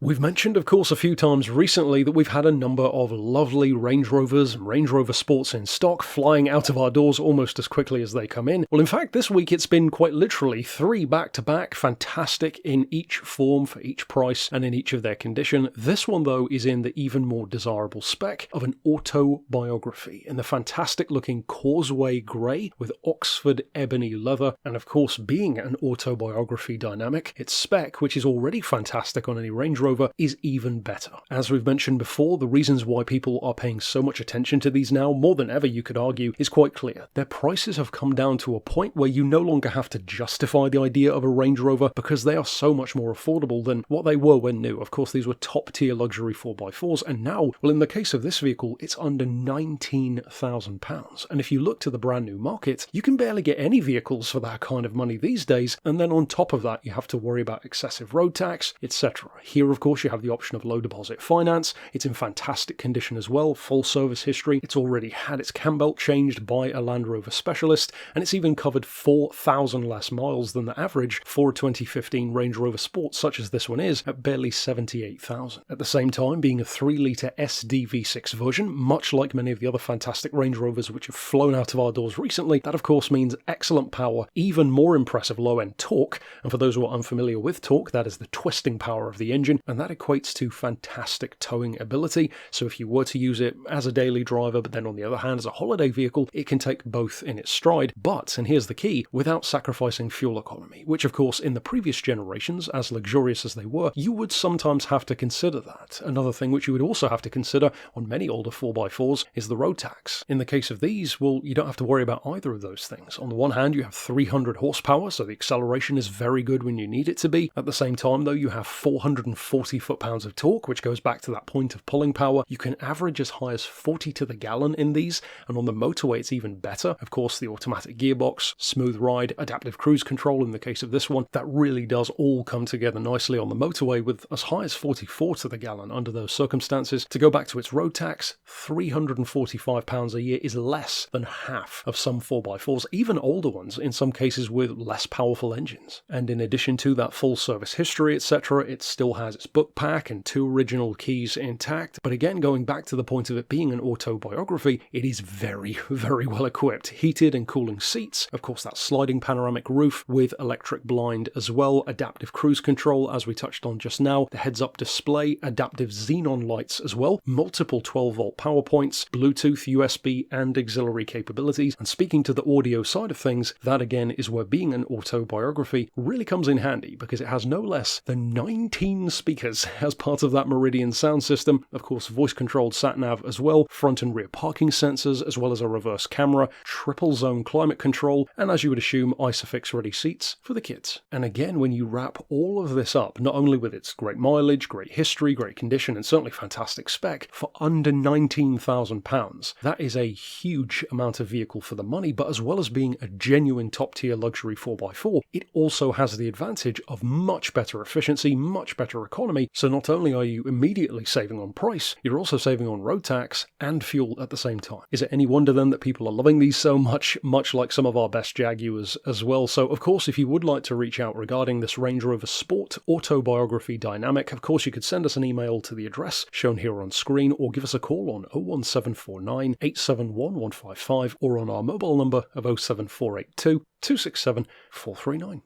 We've mentioned, of course, a few times recently that we've had a number of lovely Range Rovers and Range Rover Sports in stock flying out of our doors almost as quickly as they come in. Well, in fact, this week it's been quite literally 3 back-to-back, fantastic in each form for each price and in each of their condition. This one, though, is in the even more desirable spec of an Autobiography in the fantastic-looking Causeway Grey with Oxford ebony leather, and of course, being an Autobiography dynamic, its spec, which is already fantastic on any Range Rover, is even better. As we've mentioned before, the reasons why people are paying so much attention to these now, more than ever you could argue, is quite clear. Their prices have come down to a point where you no longer have to justify the idea of a Range Rover because they are so much more affordable than what they were when new. Of course, these were top-tier luxury 4x4s, and now, well, in the case of this vehicle, it's under £19,000. And if you look to the brand new market, you can barely get any vehicles for that kind of money these days, and then on top of that, you have to worry about excessive road tax, etc. Here, of course, you have the option of low deposit finance. It's in fantastic condition as well, full service history. It's already had its cam belt changed by a Land Rover specialist, and it's even covered 4,000 less miles than the average for a 2015 Range Rover Sport, such as this one is, at barely 78,000. At the same time, being a 3-litre SDV6 version, much like many of the other fantastic Range Rovers which have flown out of our doors recently, that of course means excellent power, even more impressive low-end torque, and for those who are unfamiliar with torque, that is the twisting power of the engine, and that equates to fantastic towing ability. So if you were to use it as a daily driver, but then on the other hand as a holiday vehicle, it can take both in its stride, but, and here's the key, without sacrificing fuel economy, which of course in the previous generations, as luxurious as they were, you would sometimes have to consider that. Another thing which you would also have to consider on many older 4x4s is the road tax. In the case of these, well, you don't have to worry about either of those things. On the one hand, you have 300 horsepower, so the acceleration is very good when you need it to be. At the same time, though, you have 440 foot-pounds of torque, which goes back to that point of pulling power. You can average as high as 40 to the gallon in these, and on the motorway it's even better. Of course, the automatic gearbox, smooth ride, adaptive cruise control in the case of this one, that really does all come together nicely on the motorway with as high as 44 to the gallon under those circumstances. To go back to its road tax, £345 a year is less than half of some 4x4s, even older ones, in some cases with less powerful engines. And in addition to that full service history, etc., it still has its book pack and 2 original keys intact. But again, going back to the point of it being an Autobiography, it is very, very well equipped. Heated and cooling seats, of course that sliding panoramic roof with electric blind as well, adaptive cruise control as we touched on just now, the heads-up display, adaptive xenon lights as well, multiple 12-volt power points, Bluetooth, USB and auxiliary capabilities. And speaking to the audio side of things, that again is where being an Autobiography really comes in handy because it has no less than 19 speakers as part of that Meridian sound system, of course voice-controlled sat-nav as well, front and rear parking sensors as well as a reverse camera, triple zone climate control, and as you would assume, ISOFIX ready seats for the kids. And again, when you wrap all of this up, not only with its great mileage, great history, great condition, and certainly fantastic spec, for under £19,000, that is a huge amount of vehicle for the money, but as well as being a genuine top-tier luxury 4x4, it also has the advantage of much better efficiency, much better economy, so not only are you immediately saving on price, you're also saving on road tax and fuel at the same time. Is it any wonder then that people are loving these so much like some of our best Jaguars as well? So of course, if you would like to reach out regarding this Range Rover Sport Autobiography Dynamic, of course you could send us an email to the address shown here on screen or give us a call on 01749 871 155 or on our mobile number of 07482 267 439.